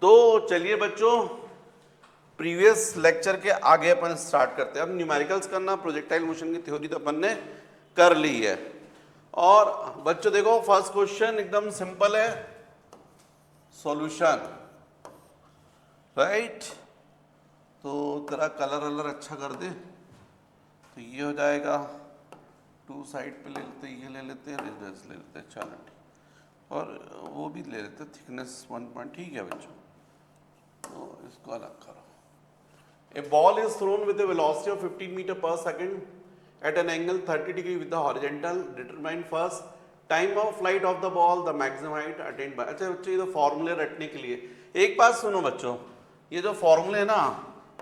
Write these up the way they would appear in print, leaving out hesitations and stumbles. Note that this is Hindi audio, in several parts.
तो चलिए बच्चों, प्रीवियस लेक्चर के आगे अपन स्टार्ट करते हैं। अब न्यूमेरिकल्स करना, प्रोजेक्टाइल मोशन की थ्योरी तो अपन ने कर ली है। और बच्चों देखो, फर्स्ट क्वेश्चन एकदम सिंपल है, सॉल्यूशन, राइट। तो तेरा कलर वलर अच्छा कर दे, तो ये हो जाएगा, टू साइड पे ले लेते, ये ले लेते हैं, रेडियस ले लेते हैं, चलो ठीक, और वो भी ले लेते, थिकनेस 1 पॉइंट, ठीक है बच्चों। तो इसको अलग करो। A ball is thrown with a velocity of 15 meter per second at an angle 30 degree with the horizontal. Determine first time of flight of the ball, the maximum height attained by। अच्छा बच्चों, ये तो फॉर्मूले रटने के लिए एक बात सुनो बच्चों, ये जो फॉर्मूले है ना,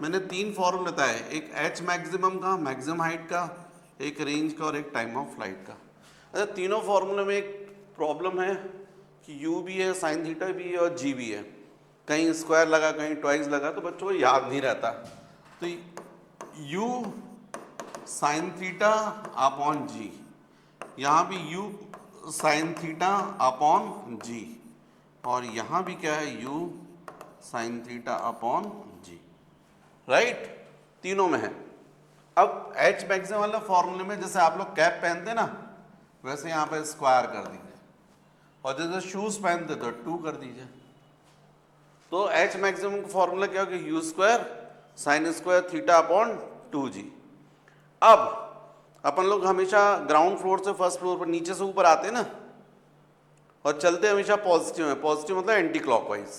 मैंने 3 फॉर्मूले बताए, एक एच मैक्सिमम का, मैक्सिमम हाइट का, एक रेंज का और एक टाइम ऑफ फ्लाइट का। अच्छा, तीनों फॉर्मूले में एक प्रॉब्लम है कि यू भी है, साइन थीटा भी है और जी भी है, कहीं स्क्वायर लगा कहीं ट्वाइस लगा, तो बच्चों को याद नहीं रहता। तो u साइन थीटा अपॉन जी, यहाँ भी u sine theta upon g, और यहाँ भी क्या है, u साइन थीटा अपॉन जी, राइट, तीनों में है। अब h मैक्सिमम वाला फॉर्मूले में जैसे आप लोग कैप पहनते ना, वैसे यहाँ पे स्क्वायर कर दीजिए, और जैसे शूज पहनते तो 2 कर दीजिए। तो h मैक्सिमम का फॉर्मूला क्या होगा, you square sine square theta upon 2g। अब अपन लोग हमेशा ग्राउंड फ्लोर से फर्स्ट फ्लोर पर, नीचे से ऊपर आते हैं ना, और चलते हमेशा पॉजिटिव है, पॉजिटिव मतलब एंटी क्लॉकवाइज।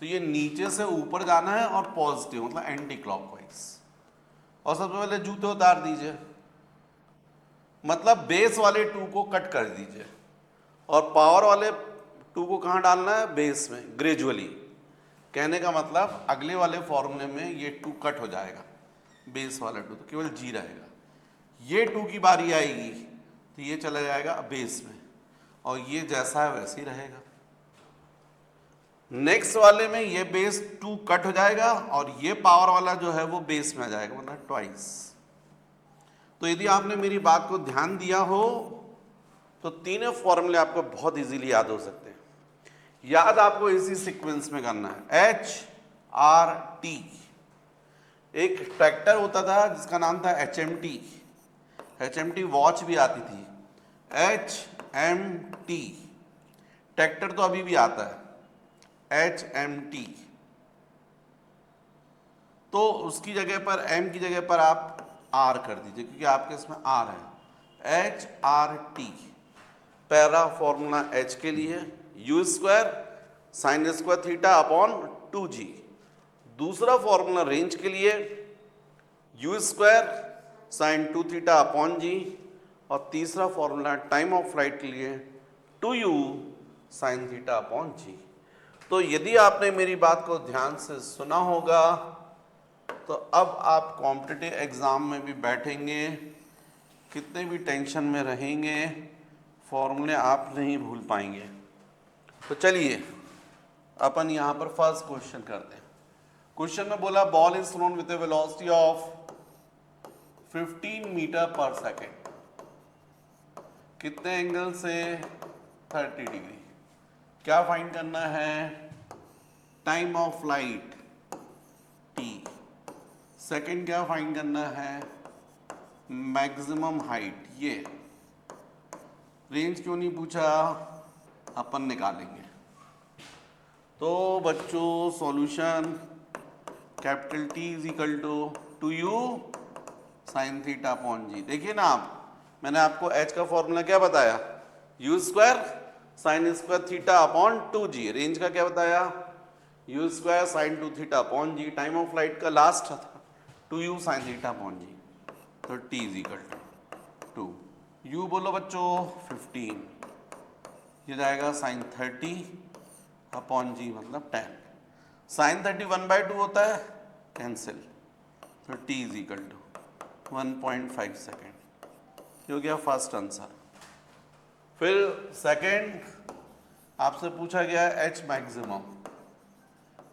तो ये नीचे से ऊपर जाना है और पॉजिटिव मतलब एंटी क्लॉकवाइज। और सबसे पहले जूते उतार दीजिए, मतलब बेस वाले 2 को कट कर दीजिए, और पावर वाले 2 को कहाँ डालना है, बेस में, ग्रेजुअली। कहने का मतलब अगले वाले फॉर्मूले में ये 2 कट हो जाएगा, बेस वाला 2 तो केवल जी रहेगा। ये 2 की बारी आएगी तो ये चला जाएगा बेस में, और ये जैसा है वैसे ही रहेगा। नेक्स्ट वाले में ये बेस 2 कट हो जाएगा, और ये पावर वाला जो है वो बेस में आ जाएगा, मतलब ट्वाइस। तो यदि आपने मेरी बात को ध्यान दिया हो तो तीनों फॉर्मूले आपको बहुत इजीली याद हो सकते हैं। याद आपको इसी सीक्वेंस में करना है, HRT। एक ट्रैक्टर होता था जिसका नाम था HMT, HMT वॉच भी आती थी, HMT। ट्रैक्टर तो अभी भी आता है, HMT। तो उसकी जगह पर, M की जगह पर आप R कर दीजिए, क्योंकि आपके इसमें R है, HRT। पहला फॉर्मूला H के लिए u square sine square theta upon 2g। दूसरा फॉर्मूला रेंज के लिए u square sine 2 theta upon g, और तीसरा फॉर्मूला टाइम ऑफ फ्लाइट के लिए 2u sine theta upon g. तो यदि आपने मेरी बात को ध्यान से सुना होगा तो अब आप कॉम्पिटिटिव एग्जाम में भी बैठेंगे, कितने भी टेंशन में रहेंगे, फॉर्मूले आप नहीं भूल पाएंगे। तो चलिए अपन यहाँ पर फर्स्ट क्वेश्चन करते हैं। क्वेश्चन में बोला, ball is thrown with a velocity of 15 metre per second, कितने एंगल से, 30 डिग्री। क्या फाइंड करना है, time of flight t। Second क्या फाइंड करना है, मैक्सिमम हाइट। ये रेंज क्यों नहीं पूछा, अपन निकालेंगे। तो बच्चों solution, capital T is equal to 2u sine theta upon g. देखिए ना आप, मैंने आपको h का फॉर्मूला क्या बताया, u square sine square theta upon 2g। Range का क्या बताया, u square sine 2 theta upon g. Time of flight का लास्ट था 2u sine theta upon g. तो t is equal to 2, u बोलो बच्चों 15, ये जाएगा साइन 30 अपॉन जी मतलब 10। साइन 30 1/2 होता है, कैंसिल, तो t is equal to 1.5 second. ये हो गया फर्स्ट आंसर। फिर सेकेंड आपसे पूछा गया है h मैक्सिमम।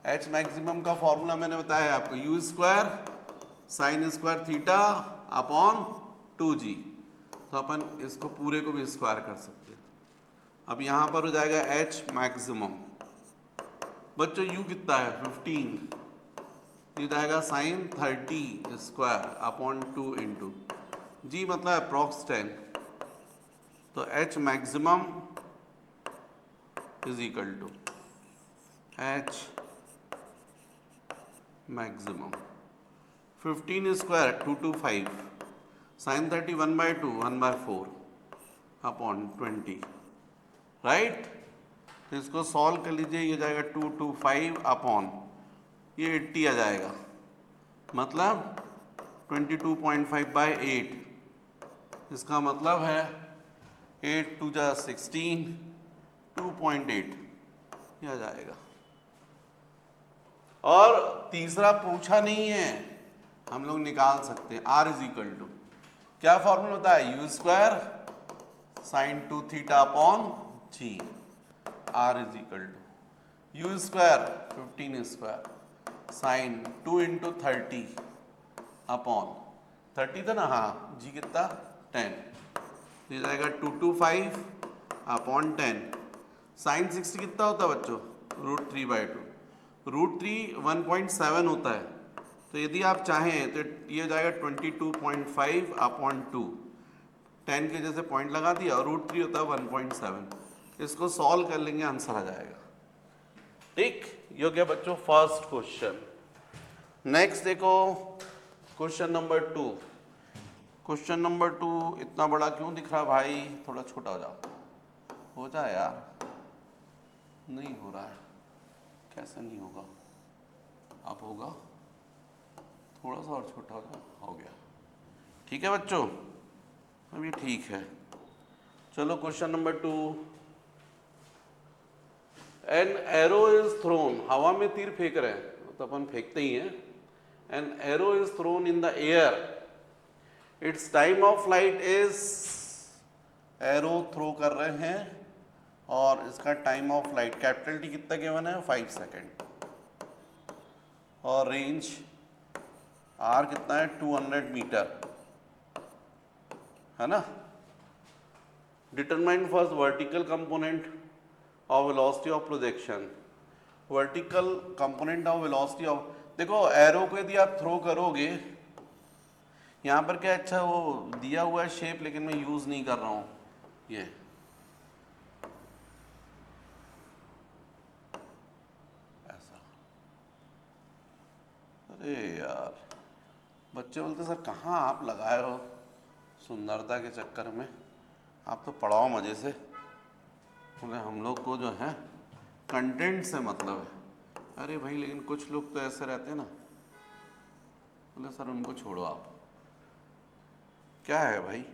h मैक्सिमम का फॉर्मूला मैंने बताया आपको, you square sine square theta upon 2g। तो अपन इसको पूरे को भी स्क्वायर कर सकते हैं। अब यहाँ पर हो जाएगा h मैक्सिमम बच्चों u कितना है 15, ये जाएगा sine 30 square upon 2 into g मतलब अप्रॉक्स 10, तो h maximum is equal to h maximum 15 square 225 sine 30 1/2 1/4 upon 20, right. तो इसको सॉल्व कर लीजिए, ये जाएगा 225 अपॉन ये 80 आ जाएगा, मतलब 22.5/8, इसका मतलब है 8 2 जा 16, 2.8 ये आ जाएगा। और तीसरा पूछा नहीं है, हम लोग निकाल सकते हैं। R इज इक्वल टू क्या फॉर्मूला होता है, u square sine 2 theta upon g. R is equal to u square 15 square sine 2 into 30 upon 30 था ना, हाँ जी कितना 10, ये जाएगा 225 अपॉन 10, साइन 60 कितना होता है बच्चों √3/2, √3 1.7 होता है, तो यदि आप चाहें तो ये जाएगा 22.5 अपॉन 2, 10 के जैसे पॉइंट लगा दिया और √3 होता है 1.7, इसको सॉल्व कर लेंगे आंसर आ जाएगा। ठीक, ये हो गया बच्चों फर्स्ट क्वेश्चन। नेक्स्ट देखो क्वेश्चन नंबर 2। क्वेश्चन नंबर 2 इतना बड़ा क्यों दिख रहा भाई, थोड़ा छोटा हो जाओ, हो जाए यार, नहीं हो रहा है, कैसे नहीं होगा, अब होगा, थोड़ा सा और छोटा हो गया, ठीक है बच्चों, अब ये ठीक है। चलो question number 2, N arrow is throne, हवा में तीर फेंक रहे हैं तो अपन फेंकते ही हैं, an arrow is thrown in the air, its time of flight is, arrow throw कर रहे हैं और इसका time of flight capital T कितना गिवन है 5 सेकेंड, और रेंज आर कितना है 200 मीटर, है ना। Determine first vertical component of velocity of projection, vertical component of velocity of, देखो एरो को यदि आप थ्रो करोगे, यहाँ पर क्या अच्छा वो दिया हुआ है शेप, लेकिन मैं यूज नहीं कर रहा हूँ ये, ऐसा, अरे यार बच्चे बोलते सर कहाँ आप लगाए हो सुंदरता के चक्कर में, आप तो पढ़ाओ मजे से, बोले हम लोग को जो है कंटेंट से मतलब है। अरे भाई लेकिन कुछ लोग तो ऐसे रहते हैं ना, बोले सर उनको छोड़ो आप, क्या है भाई,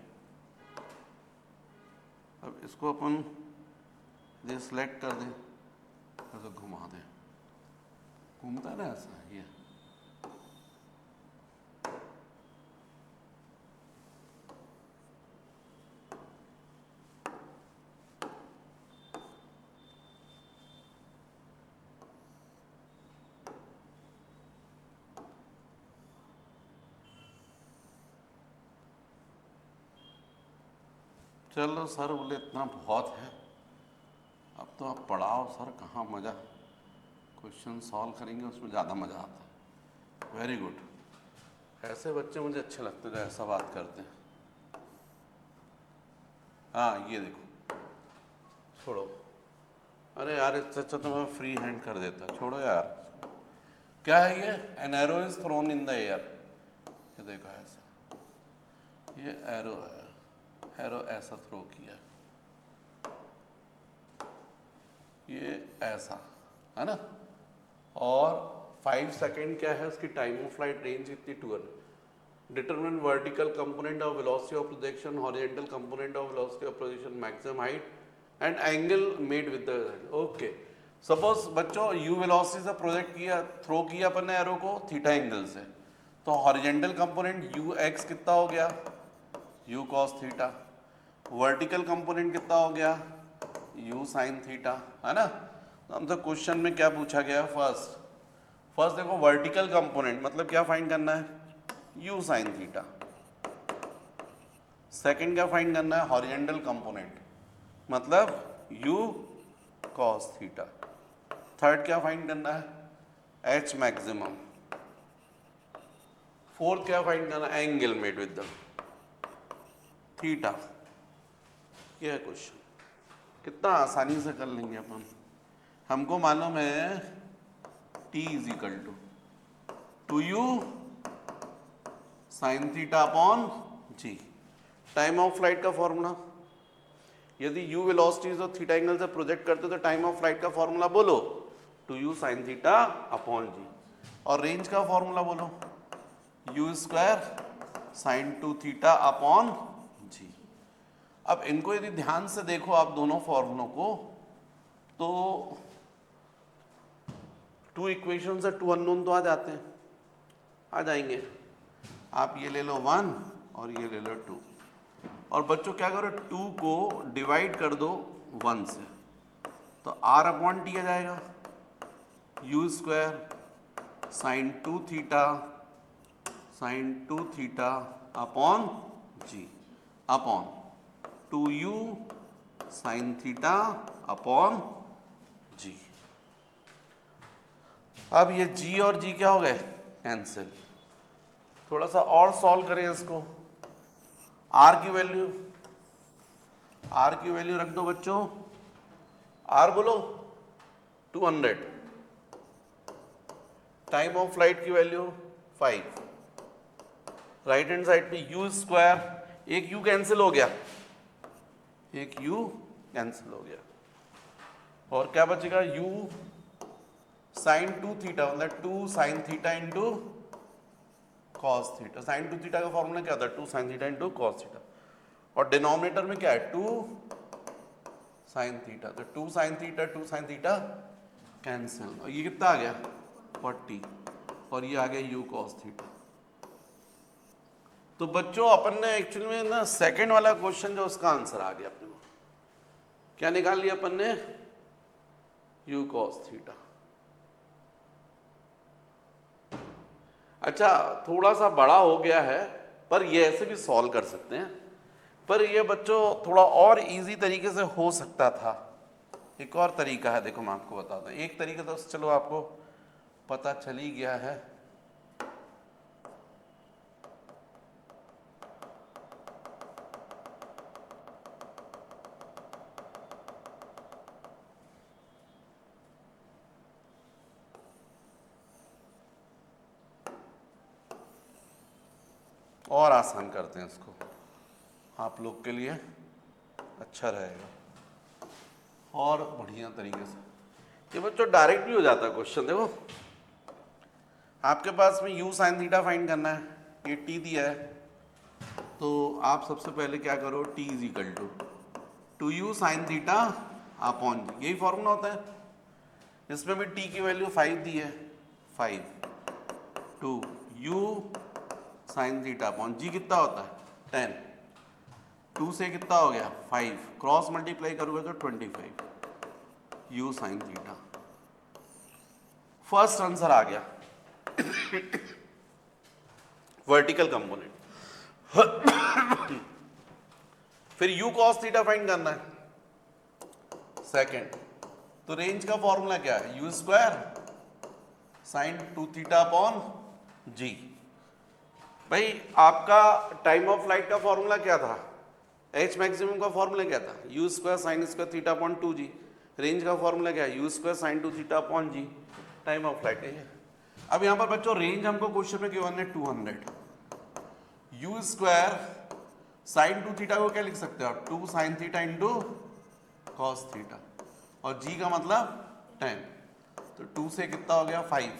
अब इसको अपन ये सिलेक्ट कर दें, ऐसे घुमा दें, घूमता है ना ऐसा, ये चलो सर बोले इतना बहुत है, अब तो आप पढ़ाओ सर, कहाँ मज़ा, क्वेश्चन सॉल्व करेंगे उसमें ज़्यादा मज़ा आता है। वेरी गुड, ऐसे बच्चे मुझे अच्छे लगते हैं जो ऐसा बात करते हैं। हाँ ये देखो, छोड़ो, अरे यार इससे अच्छा तो मैं फ्री हैंड कर देता, छोड़ो यार, क्या है ये, N arrow is thrown in the air, ये देखो ऐसा, ये एरो है, एरो ऐसा थ्रो किया, ये ऐसा है ना, और 5 सेकेंड क्या है उसकी टाइम ऑफ फ्लाइट, रेंज इतनी 200, determine vertical component of velocity of projection, horizontal component of velocity of projection, maximum height and angle made with the, okay. Suppose बच्चों यू वेलोसिटी से प्रोजेक्ट किया, थ्रो किया अपन ने एरो को थीटा एंगल से, तो हॉरिजॉन्टल कंपोनेंट यू एक्स कितना हो गया, you cos theta, vertical component कितना हो गया, यू साइन थीटा, है ना। तो हमसे क्वेश्चन में क्या पूछा गया, फर्स्ट देखो वर्टिकल कंपोनेंट मतलब क्या फाइंड करना है, यू साइन थीटा, सेकंड क्या फाइंड करना है, हॉरिजॉन्टल कंपोनेंट मतलब यू कॉस थीटा, थर्ड क्या फाइंड करना है? H maximum. फोर्थ क्या फाइंड करना है? Angle made with the theta. ये है क्वेश्चन, कितना आसानी से कर लेंगे अपन। हमको मालूम है T is equal to u sine theta upon g. Time of flight का फॉर्मूला, यदि u वेलोसिटी और थीटा एंगल से प्रोजेक्ट करते हो तो टाइम ऑफ फ्लाइट का फॉर्मूला बोलो, 2u sine theta upon g. और रेंज का फॉर्मूला बोलो, u square sine 2 theta upon g. अब इनको यदि ध्यान से देखो आप दोनों फॉर्मूलों को, तो 2 इक्वेशन से 2 अननोन तो आ जाते हैं, आ जाएंगे। आप ये ले लो 1 और ये ले लो 2, और बच्चों क्या करो, 2 को डिवाइड कर दो 1 से, तो r अपॉन टी आ जाएगा, u square sine 2 theta upon g upon 2u sine theta upon g. अब ये g और g क्या हो गए? कैंसिल। थोड़ा सा और सॉल्व करें इसको। r की वैल्यू रख दो बच्चों, r बोलो 200, टाइम ऑफ फ्लाइट की वैल्यू 5, राइट हैंड साइड पे u स्क्वायर, एक u कैंसिल हो गया, और क्या बचेगा? u साइन 2 थीटा, मतलब 2 sine theta into cos theta. Sine 2 theta का फॉर्मूला क्या था? 2 sine theta into cos theta, और डिनोमिनेटर में क्या है? 2 साइन थीटा, तो 2 साइन थीटा कैंसिल, और ये कितना आ गया? 40, और ये आ गया u कॉस थीटा। तो बच्चों अपन ने एक्चुअली में ना सेकंड वाला क्वेश्चन जो उसका आंसर आ गया अपने को, क्या निकाल लिया अपन ने? u cos theta. अच्छा, थोड़ा सा बड़ा हो गया है, पर ये ऐसे भी सॉल्व कर सकते हैं, पर ये बच्चों थोड़ा और इजी तरीके से हो सकता था। एक और तरीका है, देखो मैं आपको बताता हूँ। एक तरीका तो चलो आपको पता चल ही गया है, और आसान करते हैं इसको, आप लोग के लिए अच्छा रहेगा और बढ़िया तरीके से। ये बच्चों डायरेक्ट भी हो जाता है क्वेश्चन। देखो आपके पास में u साइन थीटा फाइंड करना है, ये t दिया है, तो आप सबसे पहले क्या करो, t is equal to u sine theta upon g, यही फॉर्मूला होता है। इसमें भी t की वैल्यू 5 दी है, 5 two u sine theta upon g कितना होता है? 10, 2 से कितना हो गया? 5, क्रॉस मल्टीप्लाई करोगे तो 25 u sine theta. First answer आ गया वर्टिकल कंपोनेंट। फिर u cos थीटा फाइंड करना है सेकंड, तो रेंज का फॉर्मूला क्या है? u square sine 2 theta upon g. भाई आपका टाइम ऑफ फ्लाइट का फॉर्मूला क्या था? h मैक्सिमम का फॉर्मूला क्या था? u square sine square theta upon 2g। Range का फॉर्मूला क्या है? u square sine 2 theta upon g। Time of flight है। अब यहाँ पर बच्चों रेंज हमको क्वेश्चन में गिवन है 200। u स्क्वायर साइन 2 थीटा को क्या लिख सकते हो आप? 2 sine theta into cos theta, और g का मतलब 10, तो 2 से कितना हो गया? 5,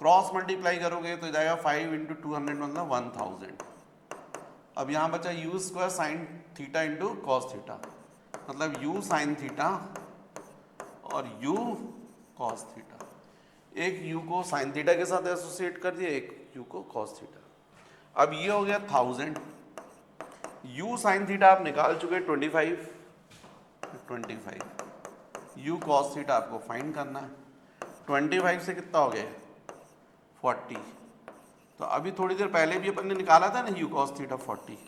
क्रॉस मल्टीप्लाई करोगे तो जाएगा 5 इंटू 200 मतलब 1000। अब यहाँ बचा u square sign theta into cos theta, मतलब u साइन थीटा और u कॉस थीटा। एक u को साइन थीटा के साथ एसोसिएट कर दिया, एक u को कॉस थीटा। अब ये हो गया 1000। u साइन थीटा आप निकाल चुके 25, u कॉस थीटा आपको फाइंड करना है। 25 से कितना हो गया? 40। तो अभी थोड़ी देर पहले भी अपन ने निकाला था ना u cos थीटा 40,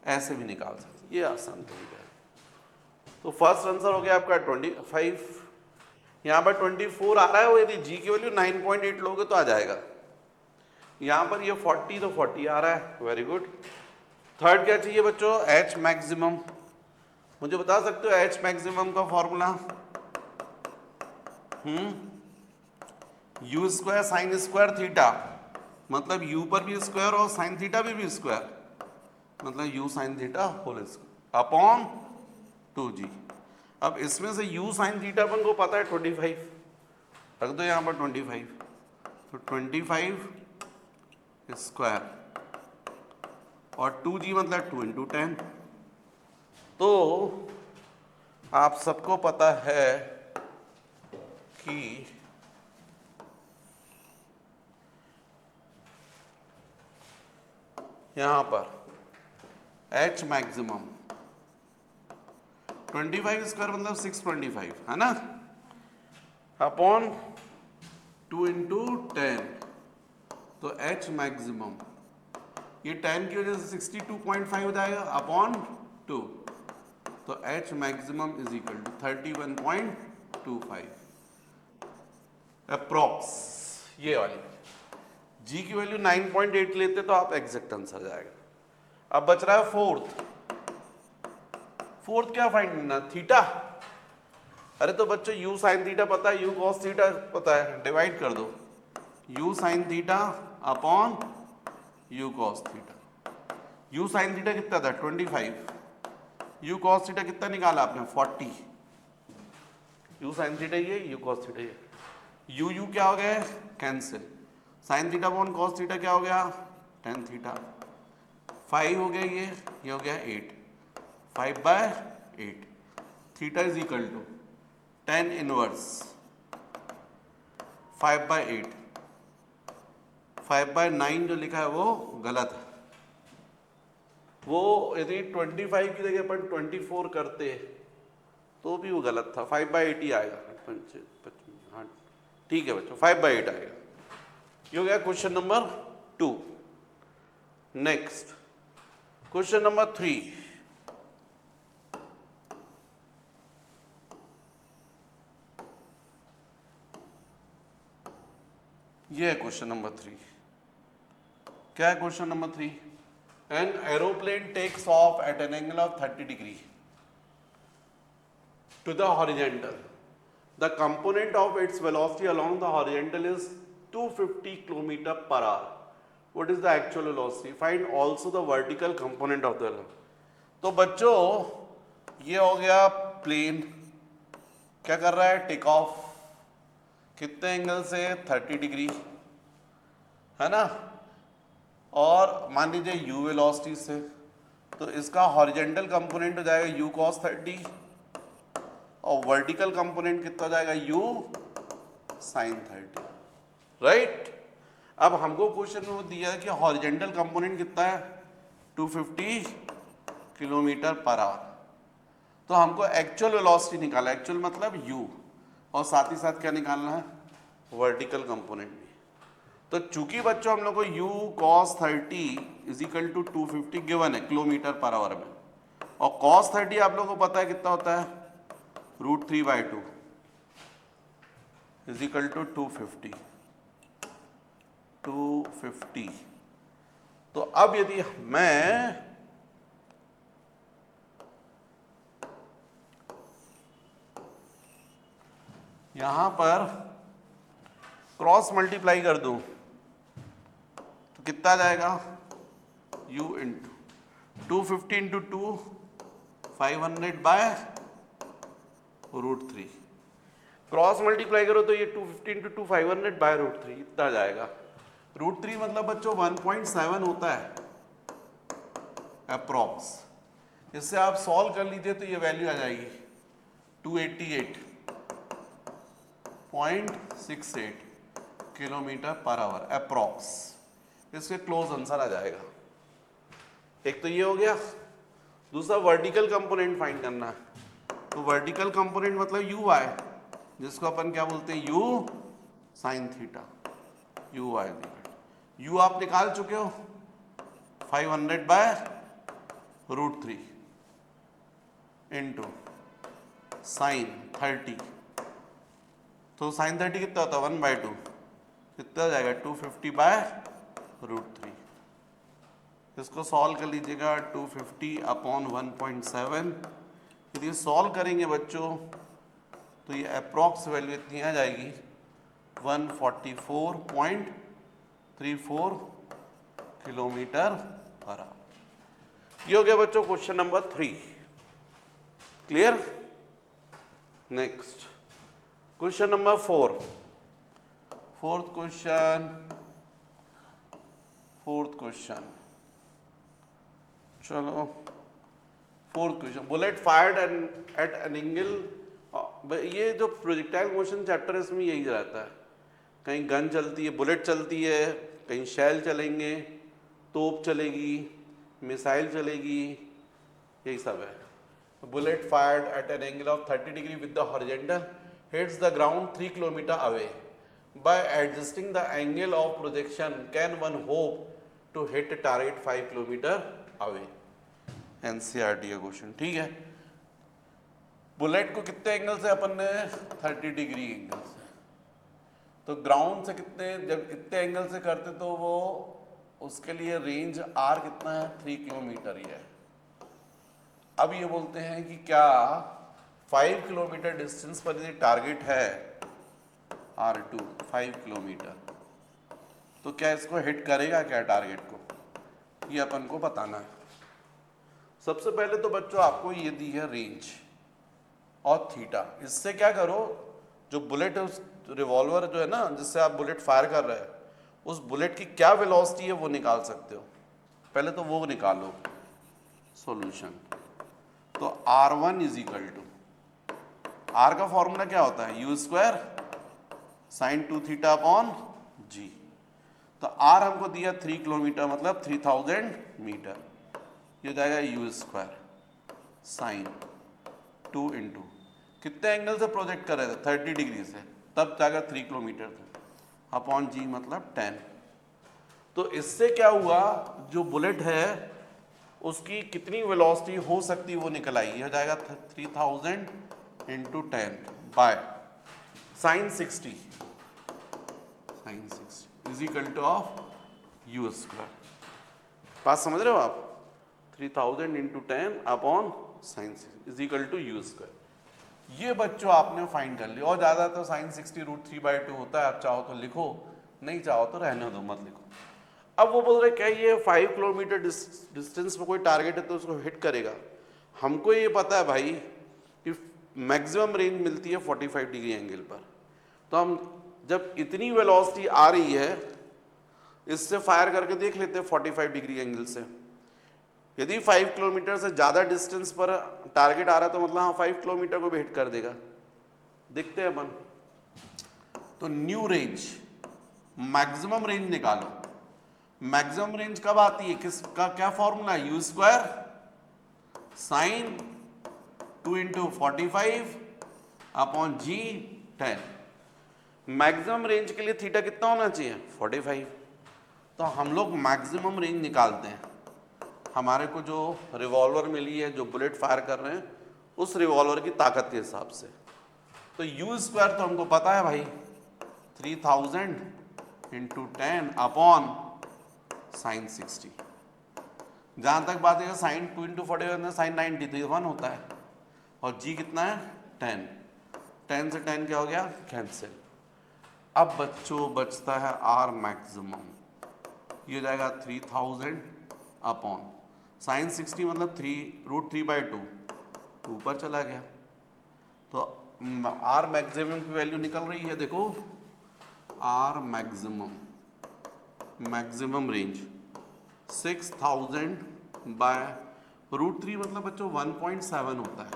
ऐसे भी निकाल सकते, ये आसान तरीका है। तो फर्स्ट आंसर हो गया आपका 25, यहाँ पर 24 आ रहा है, वो यदि जी की वैल्यू 9.8 लोगे तो आ जाएगा। यहाँ पर ये 40 तो 40 आ रहा है, वेरी गुड। थर्ड क्या चाहिए बच्चों, एच मैक्सिमम। मुझे बता सकते हो एच मैक्सिमम का formula? U square sine square theta, मतलब यू पर भी स्क्वायर और साइन थीटा भी स्क्वायर, मतलब u sine theta whole square upon 2g। अब इसमें से यू साइन थीटा अपन को पता है 25, रख दो यहाँ पर 25, तो 25 स्क्वायर और 2g मतलब 2 इंटू 10। तो आप सबको पता है कि यहां पर h मैक्सिमम 25 स्क्वायर मतलब 625 है ना, अपॉन 2 इंटू 10, तो h मैक्सिमम ये 10 की वजह से 62.5 हो जाएगा अपॉन 2, तो h maximum is equal to 31.25 approx. ये वाली g की वैल्यू 9.8 लेते तो आप एग्जैक्ट आंसर जाएगा। अब बच रहा है फोर्थ। फोर्थ क्या फाइंड करना, थीटा। अरे तो बच्चों u साइन थीटा पता है, u कॉस थीटा पता है, डिवाइड कर दो u sine theta upon u cos theta. u sine theta कितना था 25, u कॉस थीटा कितना निकाला आपने 40। u साइन थीटा ये, u कॉस थीटा ये, u क्या हो गया cancel, sign theta upon cos theta क्या हो गया tan थीटा, 5 हो गया ये हो गया 8, 5/8, theta is equal to tan inverse 5/8, 5/9 जो लिखा है वो गलत है, वो यदि 25 की जगह अपन 24 करते तो भी वो गलत था, 5/8 ही आएगा। हाँ ठीक है बच्चों, 5/8 आएगा। ये हो गया question number 2। Next question number 3। ये है क्वेश्चन नंबर 3। क्या है question number 3? An aeroplane takes off at an angle of 30 degree to the horizontal. The component of its velocity along the horizontal is 250 km per hour. What is the actual velocity? Find also the vertical component of the. तो बच्चों ये हो गया प्लेन, क्या कर रहा है टेक ऑफ, कितने एंगल से 30 डिग्री है ना, और मान लीजिए u वेलोसिटी से, तो इसका हॉरिजेंटल कंपोनेंट हो जाएगा u cos 30 और वर्टिकल कंपोनेंट कितना हो जाएगा u sin 30, राइट। अब हमको क्वेश्चन में वो दिया है कि हॉरिजेंटल कंपोनेंट कितना है 250 किलोमीटर पर आवर, तो हमको एक्चुअल वेलोसिटी निकाला, एक्चुअल मतलब u, और साथ ही साथ क्या निकालना है वर्टिकल कंपोनेंट भी। तो चूंकि बच्चों हम लोग को u cos 30 is equal to 250 given है किलोमीटर पर आवर में, और cos 30 आप लोगों को पता है कितना होता है √3/2 इज इक्वल टू 250। तो अब यदि मैं यहां पर क्रॉस मल्टीप्लाई कर दूं तो कितना जाएगा u into 250 into 2 500/√3, cross multiply करो तो ये 250 इंटू 2 500/√3 इतना जाएगा। √3 मतलब बच्चों 1.7 होता है अप्रॉक्स। इससे आप सॉल्व कर लीजिए तो ये वैल्यू आ जाएगी 288.68 किलोमीटर पर आवर अप्रॉक्स। इसके क्लोज आंसर आ जाएगा। एक तो ये हो गया, दूसरा वर्टिकल कंपोनेंट फाइंड करना है। तो वर्टिकल कंपोनेंट मतलब यू आई, जिसको अपन क्या बोलते हैं you sine theta, you I. You आप निकाल चुके हो 500/√3 इंटू साइन 30 तो साइन 30 कितना होता है 1/2, कितना हो जाएगा 250/√3। इसको सॉल्व कर लीजिएगा 250/1.7। यदि सॉल्व करेंगे बच्चों तो ये अप्रॉक्स वैल्यू इतनी आ जाएगी 144.34 किलोमीटर पर आवर। ये हो गया बच्चों question number 3। Clear? Next question number 4। Fourth question चलो, fourth question, bullet fired at an angle. ये जो प्रोजेक्टाइल मोशन चैप्टर है इसमें यही रहता है, कहीं गन चलती है, बुलेट चलती है, कहीं शैल चलेंगे, तोप चलेगी, मिसाइल चलेगी, यही सब है। Bullet fired at an angle of 30 degree with the horizontal hits the ground 3 kilometre away. By adjusting the angle of projection can one hope to hit target 5 kilometre away. NCERT का क्वेश्चन, ठीक है। बुलेट को कितने एंगल से अपन ने 30 डिग्री एंगल से, तो ग्राउंड से कितने, जब इतने एंगल से करते तो वो उसके लिए रेंज आर कितना है 3 किलोमीटर ही है। अब ये बोलते हैं कि क्या 5 किलोमीटर डिस्टेंस पर यदि टारगेट है R2 5 किलोमीटर, तो क्या इसको हिट करेगा क्या टारगेट को, ये अपन को बताना है। सबसे पहले तो बच्चों आपको ये दी है रेंज और थीटा। इससे क्या करो, जो बुलेट है उस रिवॉल्वर जो है ना जिससे आप बुलेट फायर कर रहे हैं, उस बुलेट की क्या वेलोसिटी है वो निकाल सकते हो। पहले तो वो निकालो सॉल्यूशन। तो R1 is equal to, R का फॉर्मूला क्या होता है U² sin 2 theta upon G। तो R हमको दिया 3 किलोमीटर मतलब 3000 मीटर, ये हो जाएगा U² sin 2 इंटू कितने एंगल से प्रोजेक्ट कर रहे थे 30 डिग्री से, तब जाकर 3 किलोमीटर थे, अपॉन G मतलब 10। तो इससे क्या हुआ, जो बुलेट है उसकी कितनी वेलोसिटी हो सकती है वो निकल आई, ये हो जाएगा 3000 into 10 by sin 60 is equal to of U²। बात समझ रहे हो आप? 3000 into 10 upon sin 60 is equal to U²। ये बच्चों आपने फाइंड कर लिया। और ज़्यादा तो sin 60√3/2 होता है, आप चाहो तो लिखो, नहीं चाहो तो रहने दो, मत लिखो। अब वो बोल रहे क्या ये 5 किलोमीटर डिस्टेंस में कोई टारगेट है तो उसको हिट करेगा। हमको ये पता है भाई कि मैक्सिमम रेंज मिलती है 45 डिग्री एंगल पर, तो हम जब इतनी वेलोसिटी आ रही है इससे फायर करके देख लेते हैं 45 डिग्री एंगल से। यदि 5 किलोमीटर से ज़्यादा डिस्टेंस पर टारगेट आ रहा है तो मतलब हाँ 5 किलोमीटर को भी हिट कर देगा। देखते हैं अपन। तो न्यू रेंज, मैक्सिमम रेंज निकालो। मैक्सिमम रेंज कब आती है, किसका क्या फॉर्मूला है, U² sin 2 into 45 upon G 10। Maximum range के लिए थीटा कितना होना चाहिए 45। तो हम लोग मैक्सिमम रेंज निकालते हैं। हमारे को जो रिवॉल्वर मिली है, जो बुलेट फायर कर रहे हैं, उस रिवॉल्वर की ताकत के हिसाब से। तो U² तो हमको पता है भाई 3000 इंटू 10 अपॉन sin 60। जहाँ तक बात है sin 2 इंटू 45 sin 90 तो 1 होता है, और G कितना है 10। 10 से 10 क्या हो गया, कैंसिल। अब बच्चों बचता है R मैक्सिमम, ये हो जाएगा 3000 अपॉन sin 60 मतलब 3√3/2, ऊपर चला गया। तो R मैक्सिमम की वैल्यू निकल रही है, देखो R मैक्सिमम रेंज 6000 बाय √3 मतलब बच्चों 1.7 होता है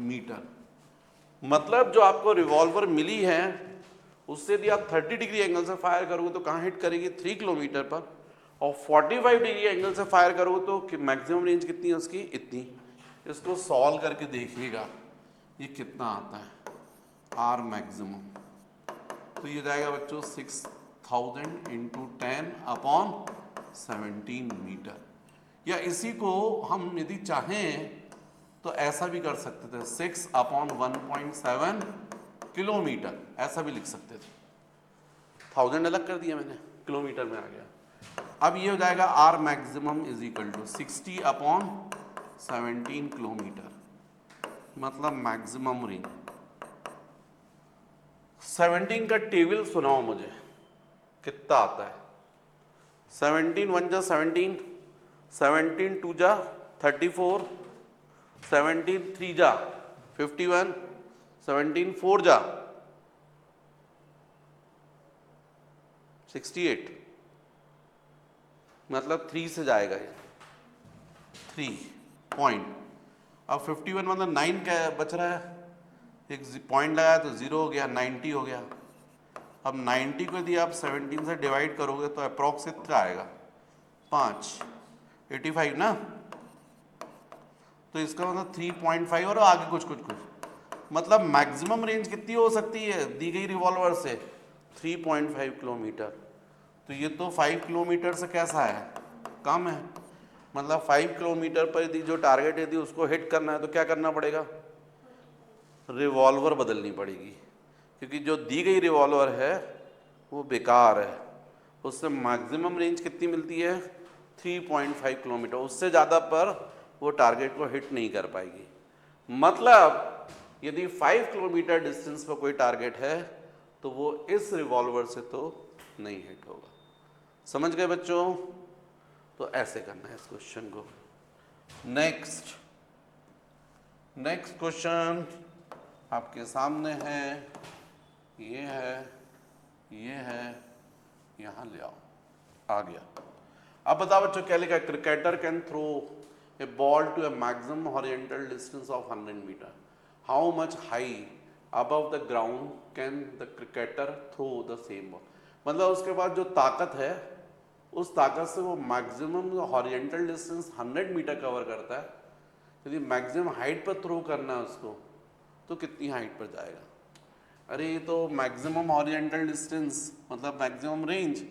मीटर। मतलब जो आपको रिवॉल्वर मिली है उससे यदि आप 30 डिग्री एंगल से फायर करोगे तो कहाँ हिट करेगी 3 किलोमीटर पर, और 45 डिग्री एंगल से फायर करोगे तो मैक्सिमम रेंज कितनी है उसकी, इतनी। इसको सॉल्व करके देखिएगा ये कितना आता है R मैक्सिमम। तो ये जाएगा बच्चों 6000 इंटू 10 अपॉन 17 मीटर। या इसी को हम यदि चाहें तो ऐसा भी कर सकते थे 6 अपॉन 1.7 किलोमीटर, ऐसा भी लिख सकते थे, 1000 अलग कर दिया मैंने, किलोमीटर में आ गया। अब ये हो जाएगा R maximum is equal to 60/17 kilometre, मतलब मैक्सिमम रेंज। 17 का टेबल सुनाओ मुझे, कितना आता है? 17 1 जा 17, 17 2 जा 34, 17 3 जा 51, 17 4 जा 68, मतलब 3 से जाएगा ये, 3 पॉइंट। अब 51 मतलब 9 का बच रहा है, एक पॉइंट लगाया तो 0 हो गया, 90 हो गया। अब 90 को यदि आप 17 से डिवाइड करोगे तो अप्रॉक्स कितना आएगा? 5, 85 ना। तो इसका मतलब 3.5 और आगे कुछ कुछ कुछ, मतलब मैक्सिमम रेंज कितनी हो सकती है दी गई रिवॉल्वर से? 3.5 किलोमीटर। तो ये तो 5 किलोमीटर से कैसा है? कम है। मतलब 5 किलोमीटर पर यदि जो टारगेट यदि उसको हिट करना है तो क्या करना पड़ेगा? रिवॉल्वर बदलनी पड़ेगी, क्योंकि जो दी गई रिवॉल्वर है वो बेकार है। उससे मैक्सिमम रेंज कितनी मिलती है? 3.5 किलोमीटर, उससे ज़्यादा पर वो टारगेट को हिट नहीं कर पाएगी। मतलब यदि 5 किलोमीटर डिस्टेंस पर कोई टारगेट है तो वो इस रिवॉल्वर से तो नहीं हिट होगा। समझ गए बच्चों? तो ऐसे करना है इस क्वेश्चन को। नेक्स्ट क्वेश्चन आपके सामने है, ये है, ये है, यहाँ ले आओ, आ गया। अब बताओ बच्चों क्या लिखा है? Cricketer can throw a ball to a maximum horizontal distance of 100 metre. How much high above the ground can the cricketer throw the same ball? मतलब उसके बाद जो ताकत है उस ताकत से वो maximum horizontal distance 100 metre cover करता है। यदि मैक्सिमम हाइट पर थ्रो करना है उसको तो कितनी हाइट पर जाएगा? अरे ये तो मैक्सिमम हॉरिजॉन्टल डिस्टेंस मतलब मैक्सिमम रेंज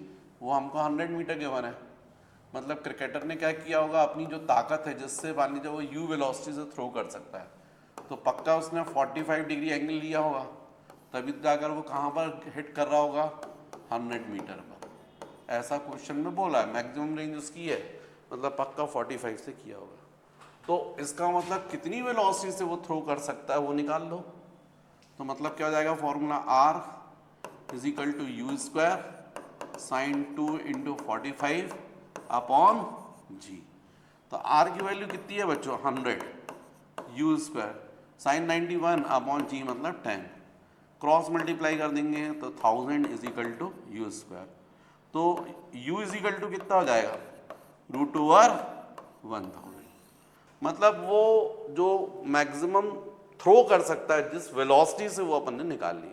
वो हमको 100 मीटर गिवन है। मतलब क्रिकेटर ने क्या किया होगा? अपनी जो ताकत है जिससे मान लीजिए वो यू वेलोसिटी से थ्रो कर सकता है, तो पक्का उसने 45 डिग्री एंगल लिया होगा, तभी जाकर वो कहाँ पर हिट कर रहा होगा? 100 मीटर पर। ऐसा क्वेश्चन में बोला है मैक्सिमम रेंज उसकी है, मतलब पक्का 45 से किया होगा। तो इसका मतलब कितनी वेलोसिटी से वो थ्रो कर सकता है वो निकाल लो। तो मतलब क्या हो जाएगा? Formula R is equal to u square sine 2 into 45 upon G। तो R की वैल्यू कितनी है बच्चों? 100, u square sine 91 upon G मतलब 10, क्रॉस मल्टीप्लाई कर देंगे तो 1000 is equal to u square. तो u इज इक्वल टू कितना हो जाएगा? √1000। मतलब वो जो मैक्सिमम थ्रो कर सकता है जिस वेलोसिटी से वो अपन ने निकाल ली।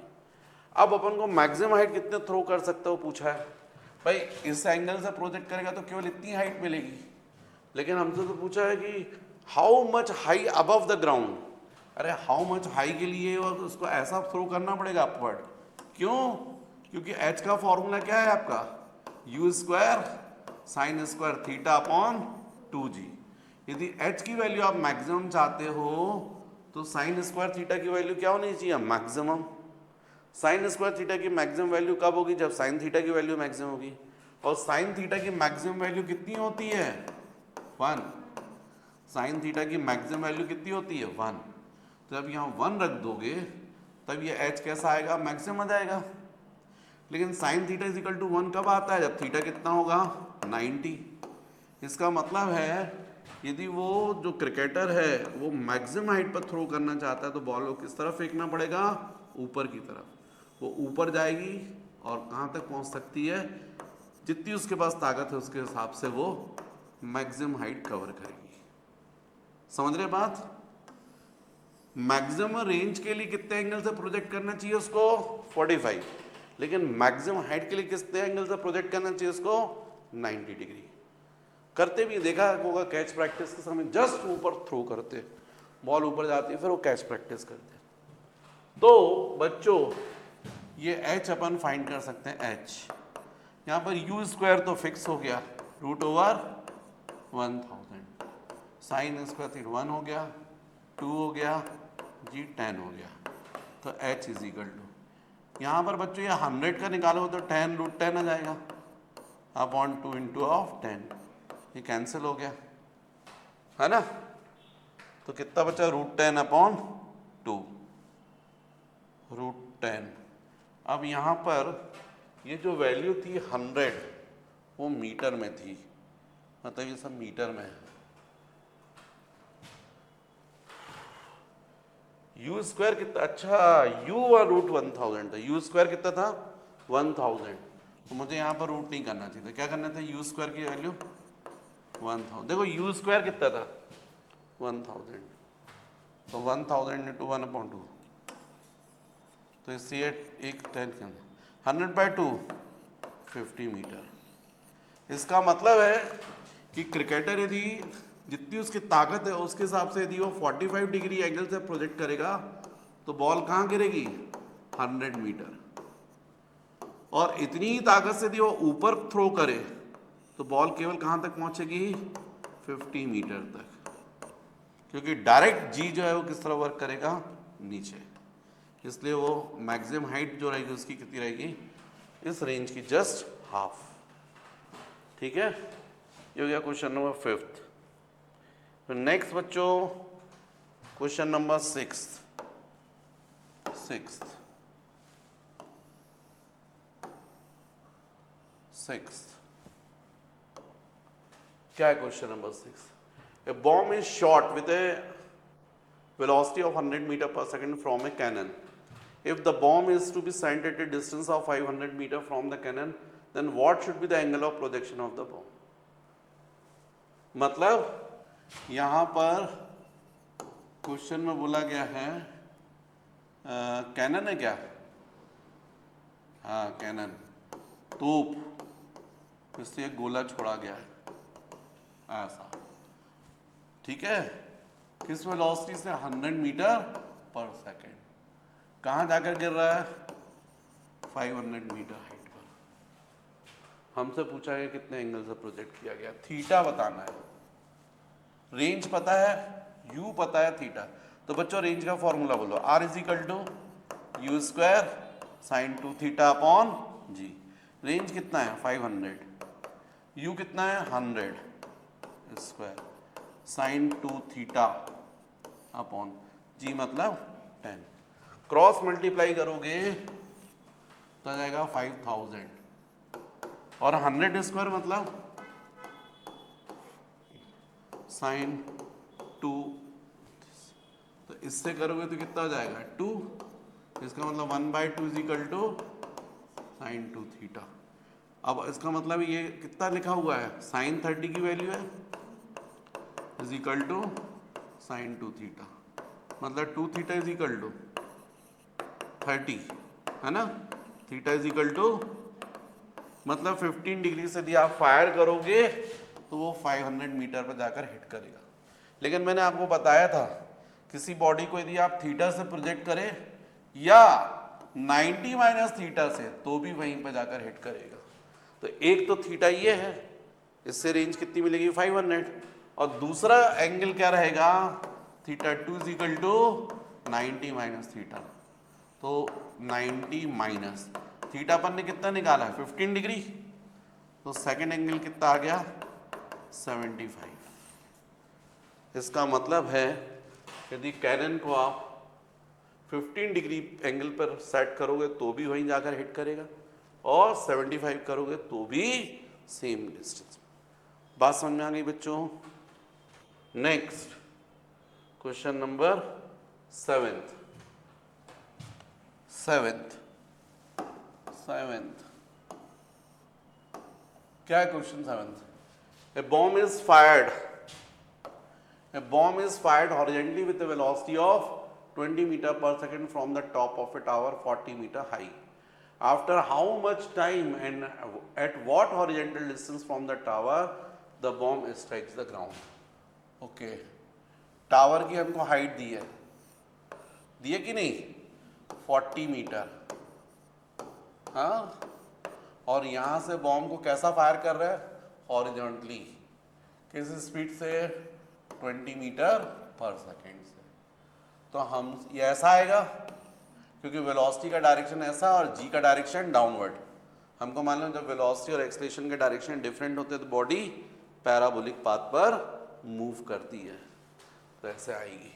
अब अपन को मैक्सिमम हाइट कितने थ्रो कर सकता है वो पूछा है। भाई इस एंगल से प्रोजेक्ट करेगा तो केवल इतनी हाइट मिलेगी, लेकिन हमसे तो पूछा है कि how much high above the ground. अरे हाउ मच हाई के लिए उसको ऐसा थ्रो करना पड़ेगा अपवर्ड। क्यों? क्योंकि h का फॉर्मूला क्या है आपका? You square sine square theta upon 2g। यदि h की वैल्यू आप मैक्सिमम चाहते हो तो साइन स्क्वायर थीटा की वैल्यू क्या होनी चाहिए? मैक्सिमम। साइन स्क्वायर थीटा की मैक्सिमम वैल्यू कब होगी? जब साइन थीटा की वैल्यू मैक्सिमम होगी। और साइन थीटा की मैक्सिमम वैल्यू कितनी होती है? 1। साइन थीटा की मैक्सिमम वैल्यू कितनी होती है? 1। तो जब यहाँ 1 रख दोगे तब ये h कैसा आएगा? मैक्सिमम आ जाएगा। लेकिन sine theta is equal to 1 कब आता है? जब थीटा कितना होगा? 90। इसका मतलब है यदि वो जो क्रिकेटर है वो मैक्सिमम हाइट पर थ्रो करना चाहता है तो बॉल को किस तरफ फेंकना पड़ेगा? ऊपर की तरफ। वो ऊपर जाएगी और कहाँ तक पहुँच सकती है? जितनी उसके पास ताकत है उसके हिसाब से वो मैक्सिमम हाइट कवर करेगी। समझ रहे बात? मैक्सिमम रेंज के लिए कितने एंगल से प्रोजेक्ट करना चाहिए उसको? 45। लेकिन मैक्सिमम हाइट के लिए कितने एंगल से प्रोजेक्ट करना चाहिए उसको? 90 डिग्री। करते भी देखा होगा कैच प्रैक्टिस के समय जस्ट ऊपर थ्रो करते, बॉल ऊपर जाती है, फिर वो कैच प्रैक्टिस करते। तो बच्चों ये h अपन फाइंड कर सकते हैं। h यहाँ पर यू स्क्वायर तो फिक्स हो गया, √1000, साइन स्क्वायर थीटा 1 हो गया, 2 हो गया, जी 10 हो गया। तो h इज इक्वल टू, यहाँ पर बच्चों ये 100 का निकालो तो 10√10 आ जाएगा अपॉन 2 इंटू ऑफ 10, ये कैंसिल हो गया है ना। तो कितना बचा, √10 अपॉन 2, √10। अब यहाँ पर ये जो वैल्यू थी 100 वो मीटर में थी, मतलब ये सब मीटर में है। यू स्क्वायर कितना, अच्छा यू और √1000 था, यू स्क्वायर कितना था 1000, तो मुझे यहाँ पर रूट नहीं करना चाहिए था, क्या करना था, यू स्क्वायर की वैल्यू 1000। देखो यू स्क्वायर कितना था 1000, तो 1000 इंटू 1/2, तो इससे एक 10 के अंदर 100/2 50 मीटर। इसका मतलब है कि क्रिकेटर यदि जितनी उसकी ताकत है उसके हिसाब से यदि वो 45 डिग्री एंगल से प्रोजेक्ट करेगा तो बॉल कहाँ गिरेगी 100 मीटर, और इतनी ही ताकत से यदि वो ऊपर थ्रो करे तो बॉल केवल कहाँ तक पहुँचेगी 50 मीटर तक, क्योंकि डायरेक्ट जी जो है वो किस तरह वर्क करेगा नीचे, इसलिए वो मैक्सिमम हाइट जो रहेगी उसकी कितनी रहेगी इस रेंज की जस्ट हाफ। ठीक है, ये हो गया क्वेश्चन नंबर 5th। तो नेक्स्ट बच्चों क्वेश्चन नंबर 6th। क्या है question number 6? A bomb is shot with A velocity of 100 meter per second from a cannon. If the bomb is to be sent at a distance of 500 meter from the cannon, then what should be the angle of projection of the bomb? मतलब यहाँ पर क्वेश्चन में बोला गया है कैनन है क्या, हाँ कैनन, तोप, इससे एक गोला छोड़ा गया है ऐसा, ठीक है, किस वेलोसिटी से 100 मीटर पर सेकेंड, कहाँ जाकर गिर रहा है 500 मीटर हाइट पर। हमसे पूछा है कितने एंगल से प्रोजेक्ट किया गया, थीटा बताना है, रेंज पता है, यू पता है, थीटा। तो बच्चों रेंज का फॉर्मूला बोलो, R is equal to u square sine 2 theta upon g. Range कितना है 500, यू कितना है 100 square sine 2 theta upon g मतलब 10, क्रॉस मल्टीप्लाई करोगे तो आ जाएगा 5000, और 100 स्क्वायर मतलब साइन 2, तो इससे करोगे तो कितना हो जाएगा 2, इसका मतलब 1/2 is equal to sine 2 theta. अब इसका मतलब ये कितना लिखा हुआ है, साइन 30 की वैल्यू है is equal to sine 2 theta, मतलब 2 थीटा इज इक्वल टू 30 है ना, थीटा इज इक्वल टू मतलब 15 डिग्री से यदि आप फायर करोगे तो वो 500 मीटर पर जाकर हिट करेगा। लेकिन मैंने आपको बताया था किसी बॉडी को यदि आप थीटा से प्रोजेक्ट करें या 90 माइनस थीटा से तो भी वहीं पर जाकर हिट करेगा। तो एक तो थीटा ये है, इससे रेंज कितनी मिलेगी 500, और दूसरा एंगल क्या रहेगा theta 2 is equal to 90 minus theta, तो 90 माइनस थीटा पर ने कितना निकाला है 15 डिग्री, तो सेकेंड एंगल कितना आ गया 75। इसका मतलब है यदि कैनन को आप 15 डिग्री एंगल पर सेट करोगे तो भी वहीं जाकर हिट करेगा, और 75 करोगे तो भी सेम डिस्टेंस। बात समझ में आ गई बच्चों? Next question number 7th। क्या है question 7th? A bomb is fired horizontally with a velocity of 20 meter per second from the top of a tower 40 meter high. After how much time and at what horizontal distance from the tower the bomb strikes the ground? Okay, tower की हमको हाइट दी है कि नहीं 40 मीटर, हाँ, और यहाँ से बॉम्ब को कैसा फायर कर रहा है हॉरिजॉन्टली, किस स्पीड से 20 मीटर पर सेकेंड से। तो हम ये ऐसा आएगा क्योंकि वेलोसिटी का डायरेक्शन ऐसा और जी का डायरेक्शन डाउनवर्ड। हमको मान लो जब वेलोसिटी और एक्सेलरेशन के डायरेक्शन डिफरेंट होते हैं तो बॉडी पैराबोलिक पाथ पर मूव करती है। तो ऐसे आएगी,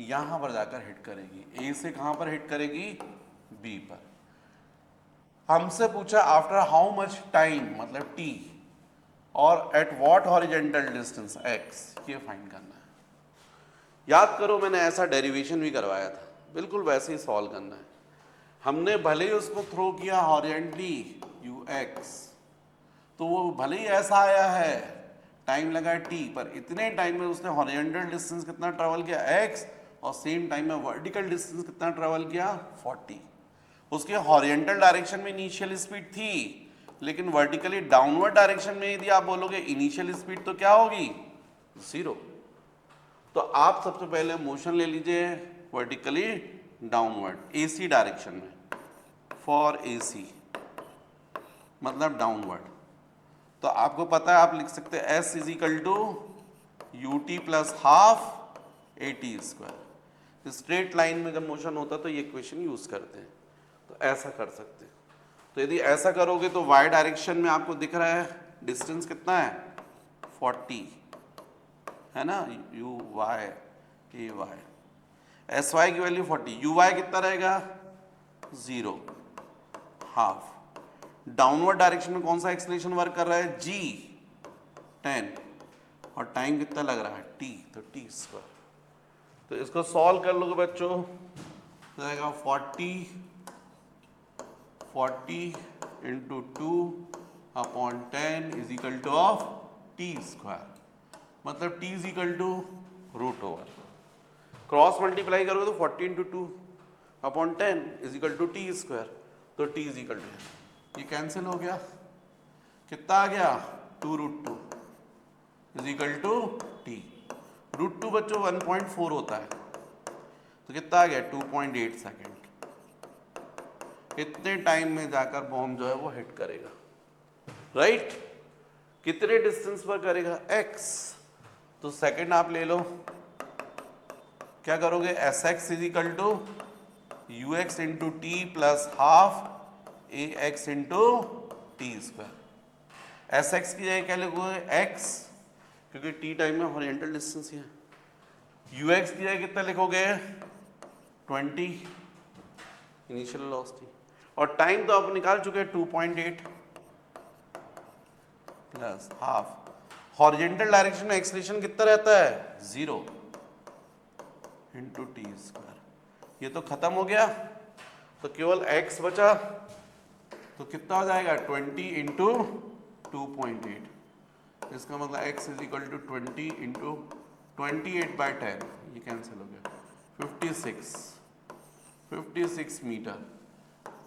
यहां पर जाकर हिट करेगी। ए से कहां पर हिट करेगी? बी पर। हमसे पूछा आफ्टर हाउ मच टाइम, मतलब टी, और at what horizontal distance x, ये फाइंड करना है। याद करो मैंने ऐसा डेरिवेशन भी करवाया था, बिल्कुल वैसे ही सॉल्व करना है। हमने भले ही उसको थ्रो किया हॉरिजॉन्टली यू एक्स, तो वो भले ही ऐसा आया है, टाइम लगा टी, पर इतने टाइम में उसने हॉरिजॉन्टल डिस्टेंस कितना ट्रेवल किया एक्स, और सेम टाइम में वर्टिकल डिस्टेंस कितना ट्रेवल किया 40। उसके हॉरिजॉन्टल डायरेक्शन में इनिशियल स्पीड थी, लेकिन वर्टिकली डाउनवर्ड डायरेक्शन में यदि आप बोलोगे इनिशियल स्पीड तो क्या होगी? 0। तो आप सबसे पहले मोशन ले लीजिए वर्टिकली डाउनवर्ड एसी डायरेक्शन में, फॉर एसी मतलब डाउनवर्ड। तो आपको पता है, आप लिख सकते हैं S is equal to u t plus half a t square. Straight line में जब मोशन होता है तो ये इक्वेशन यूज करते हैं, तो ऐसा कर सकते हैं। तो यदि ऐसा करोगे तो y डायरेक्शन में आपको दिख रहा है डिस्टेंस कितना है? 40 है ना, u y a y, S y की वैल्यू 40, यू वाई कितना रहेगा? 0, हाफ। डाउनवर्ड डायरेक्शन में कौन सा एक्सेलरेशन वर्क कर रहा है? जी 10, और टाइम कितना लग रहा है? टी, तो टी स्क्वायर। तो इसको सॉल्व कर लोगे बच्चों, रहेगा 40 into 2/10 is equal to of T square, मतलब T is equal to root over, cross multiply करोगे तो 40 into 2/10 is equal to T square, तो टी इज इक्वल टू, ये कैंसिल हो गया, कितना आ गया? 2√2 इज इक्वल टू टी। √2 बच्चों 1.4 होता है, तो कितना आ गया? 2.8 सेकेंड। इतने टाइम में जाकर बॉम्ब जो है वो हिट करेगा, राइट? कितने डिस्टेंस पर करेगा? x। तो सेकंड आप ले लो, क्या करोगे? S x is equal to u x into t plus half a x into t square. S x की जगह क्या लिखोगे? x, क्योंकि टी टाइम में हॉरिजॉन्टल डिस्टेंस ही है। यू एक्स की जगह कितना लिखोगे? 20 इनिशियल वेलोसिटी, और टाइम तो आप निकाल चुके हैं 2.8 प्लस हाफ। हॉरिजॉन्टल डायरेक्शन में एक्सेलरेशन कितना रहता है? 0 इंटू टी स्क्वायर। ये तो खत्म हो गया, तो केवल x बचा, तो कितना हो जाएगा? 20 इंटू 2.8। इसका मतलब x is equal to 20 into 28/10, ये कैंसिल हो गया, 56 मीटर,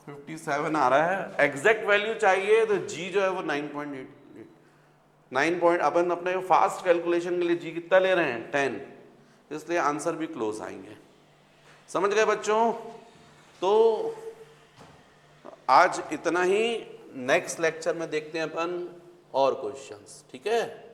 57 आ रहा है। एग्जैक्ट वैल्यू चाहिए तो g जो है वो 9.8, 9 पॉइंट, अपन अपने फास्ट कैलकुलेशन के लिए g कितना ले रहे हैं? 10, इसलिए आंसर भी क्लोज आएंगे। समझ गए बच्चों? तो आज इतना ही, नेक्स्ट लेक्चर में देखते हैं अपन और क्वेश्चंस, ठीक है?